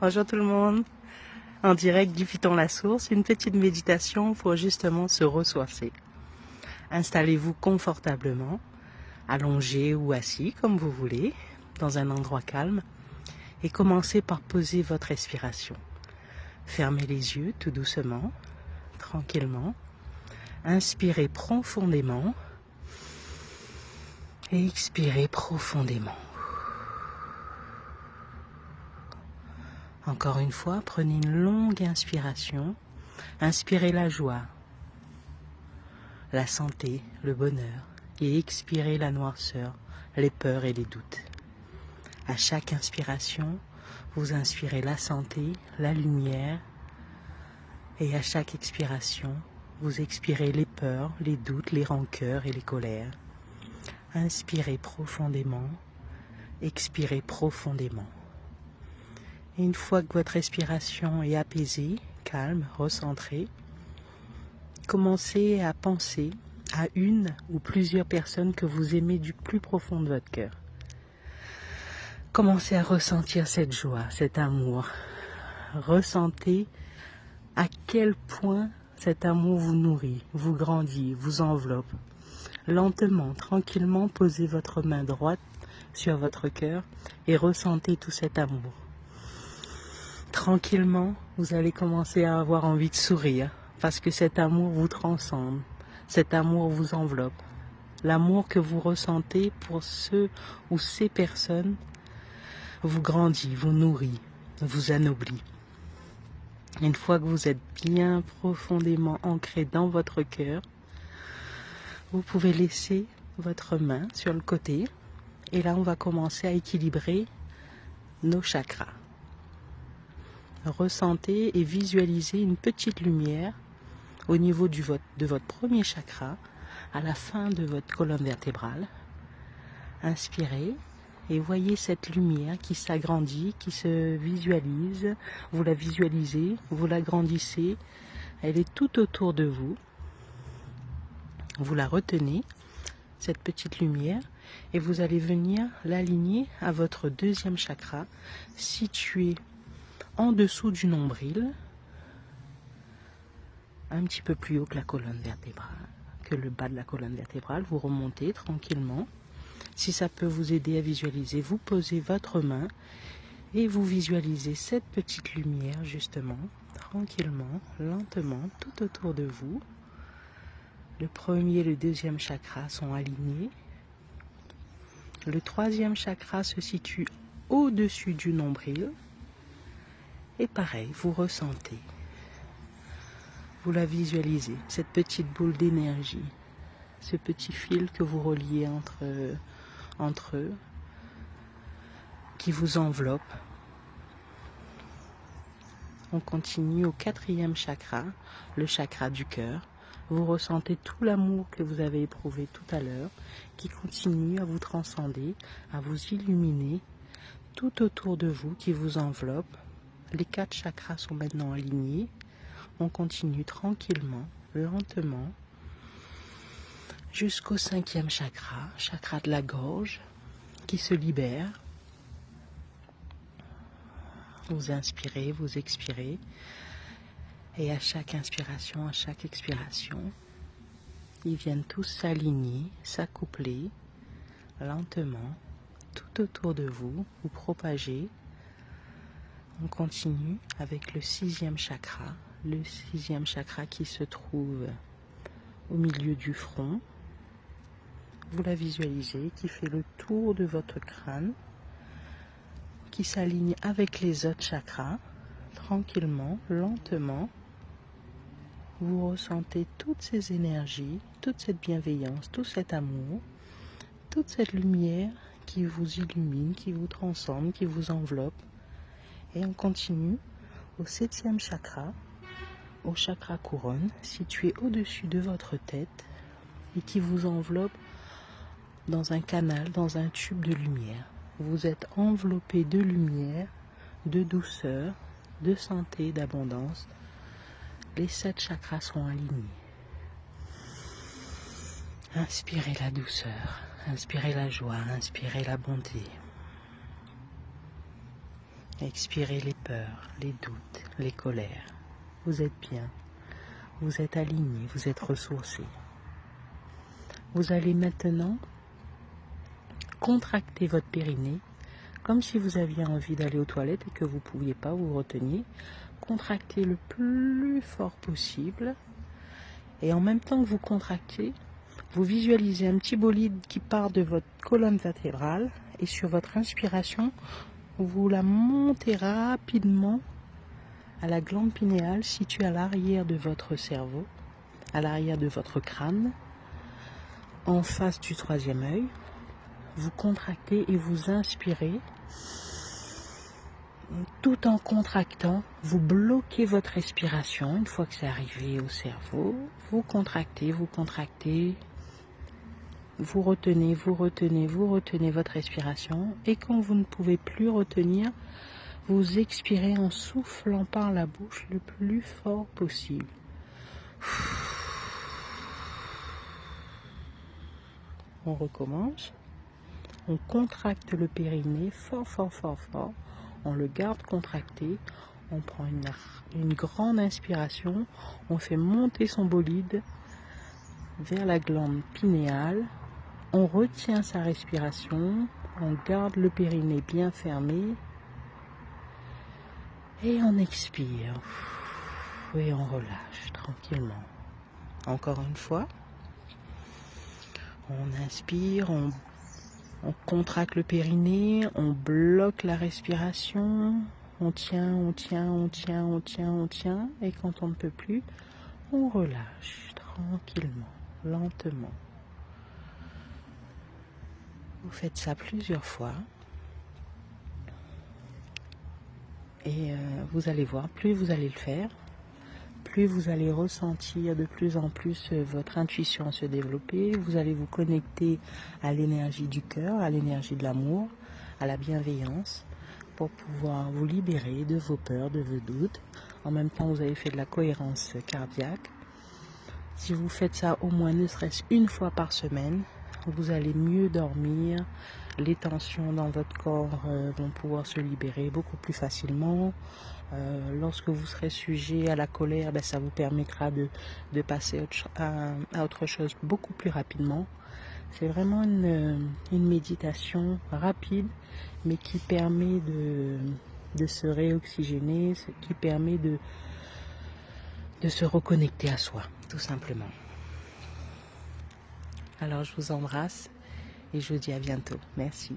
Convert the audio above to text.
Bonjour tout le monde. En direct du Python la Source, une petite méditation pour justement se ressourcer. Installez-vous confortablement, allongé ou assis comme vous voulez, dans un endroit calme et commencez par poser votre respiration. Fermez les yeux tout doucement, tranquillement. Inspirez profondément et expirez profondément. Encore une fois, prenez une longue inspiration. Inspirez la joie, la santé, le bonheur et expirez la noirceur, les peurs et les doutes. À chaque inspiration, vous inspirez la santé, la lumière et à chaque expiration, vous expirez les peurs, les doutes, les rancœurs et les colères. Inspirez profondément, expirez profondément. Et une fois que votre respiration est apaisée, calme, recentrée, commencez à penser à une ou plusieurs personnes que vous aimez du plus profond de votre cœur. Commencez à ressentir cette joie, cet amour. Ressentez à quel point cet amour vous nourrit, vous grandit, vous enveloppe. Lentement, tranquillement, posez votre main droite sur votre cœur et ressentez tout cet amour. Tranquillement, vous allez commencer à avoir envie de sourire parce que cet amour vous transcende, cet amour vous enveloppe. L'amour que vous ressentez pour ceux ou ces personnes vous grandit, vous nourrit, vous anoblit. Une fois que vous êtes bien profondément ancré dans votre cœur, vous pouvez laisser votre main sur le côté et là on va commencer à équilibrer nos chakras. Ressentez et visualisez une petite lumière au niveau de votre premier chakra, à la fin de votre colonne vertébrale. Inspirez et voyez cette lumière qui s'agrandit, qui se visualise. Vous la visualisez, vous l'agrandissez, elle est tout autour de vous. Vous la retenez, cette petite lumière, et vous allez venir l'aligner à votre deuxième chakra, situé en dessous du nombril, un petit peu plus haut que la colonne vertébrale, que le bas de la colonne vertébrale. Vous remontez tranquillement. Si ça peut vous aider à visualiser, vous posez votre main et vous visualisez cette petite lumière justement, tranquillement, lentement, tout autour de vous. Le premier et le deuxième chakra sont alignés. Le troisième chakra se situe au-dessus du nombril. Et pareil, vous ressentez, vous la visualisez, cette petite boule d'énergie, ce petit fil que vous reliez entre eux, qui vous enveloppe. On continue au quatrième chakra, le chakra du cœur. Vous ressentez tout l'amour que vous avez éprouvé tout à l'heure, qui continue à vous transcender, à vous illuminer, tout autour de vous, qui vous enveloppe. Les 4 chakras sont maintenant alignés. On continue tranquillement, lentement, jusqu'au 5e chakra, chakra de la gorge, qui se libère. Vous inspirez, vous expirez. Et à chaque inspiration, à chaque expiration, ils viennent tous s'aligner, s'accoupler, lentement, tout autour de vous, vous propagez. On continue avec le 6e chakra. Le 6e chakra qui se trouve au milieu du front. Vous la visualisez, qui fait le tour de votre crâne, qui s'aligne avec les autres chakras, tranquillement, lentement. Vous ressentez toutes ces énergies, toute cette bienveillance, tout cet amour, toute cette lumière qui vous illumine, qui vous transcende, qui vous enveloppe. Et on continue au 7e chakra, au chakra couronne, situé au-dessus de votre tête et qui vous enveloppe dans un canal, dans un tube de lumière. Vous êtes enveloppé de lumière, de douceur, de santé, d'abondance. Les 7 chakras sont alignés. Inspirez la douceur, inspirez la joie, inspirez la bonté. Expirez les peurs, les doutes, les colères. Vous êtes bien, vous êtes aligné, vous êtes ressourcé. Vous allez maintenant contracter votre périnée comme si vous aviez envie d'aller aux toilettes et que vous ne pouviez pas vous retenir. Contractez le plus fort possible. Et en même temps que vous contractez, vous visualisez un petit bolide qui part de votre colonne vertébrale. Et sur votre inspiration, vous la montez rapidement à la glande pinéale située à l'arrière de votre cerveau, à l'arrière de votre crâne, en face du troisième œil. Vous contractez et vous inspirez. Tout en contractant, vous bloquez votre respiration. Une fois que c'est arrivé au cerveau, vous contractez, vous retenez, vous retenez votre respiration. Et quand vous ne pouvez plus retenir, vous expirez en soufflant par la bouche le plus fort possible. On recommence. On contracte le périnée fort, fort, fort, fort. On le garde contracté. On prend une grande inspiration. On fait monter son bolide vers la glande pinéale. On retient sa respiration. On garde le périnée bien fermé. Et on expire. Et on relâche tranquillement. Encore une fois. On inspire, on contracte le périnée, on bloque la respiration, on tient, et quand on ne peut plus, on relâche tranquillement, lentement. Vous faites ça plusieurs fois et vous allez voir, plus vous allez le faire, plus vous allez ressentir de plus en plus votre intuition se développer. Vous allez vous connecter à l'énergie du cœur, à l'énergie de l'amour, à la bienveillance, pour pouvoir vous libérer de vos peurs, de vos doutes. En même temps, vous avez fait de la cohérence cardiaque. Si vous faites ça au moins ne serait-ce une fois par semaine, vous allez mieux dormir. Les tensions dans votre corps vont pouvoir se libérer beaucoup plus facilement. Lorsque vous serez sujet à la colère, ça vous permettra de passer à autre chose beaucoup plus rapidement. C'est vraiment une méditation rapide, mais qui permet de se réoxygéner, qui permet de se reconnecter à soi, tout simplement. Alors je vous embrasse et je vous dis à bientôt. Merci.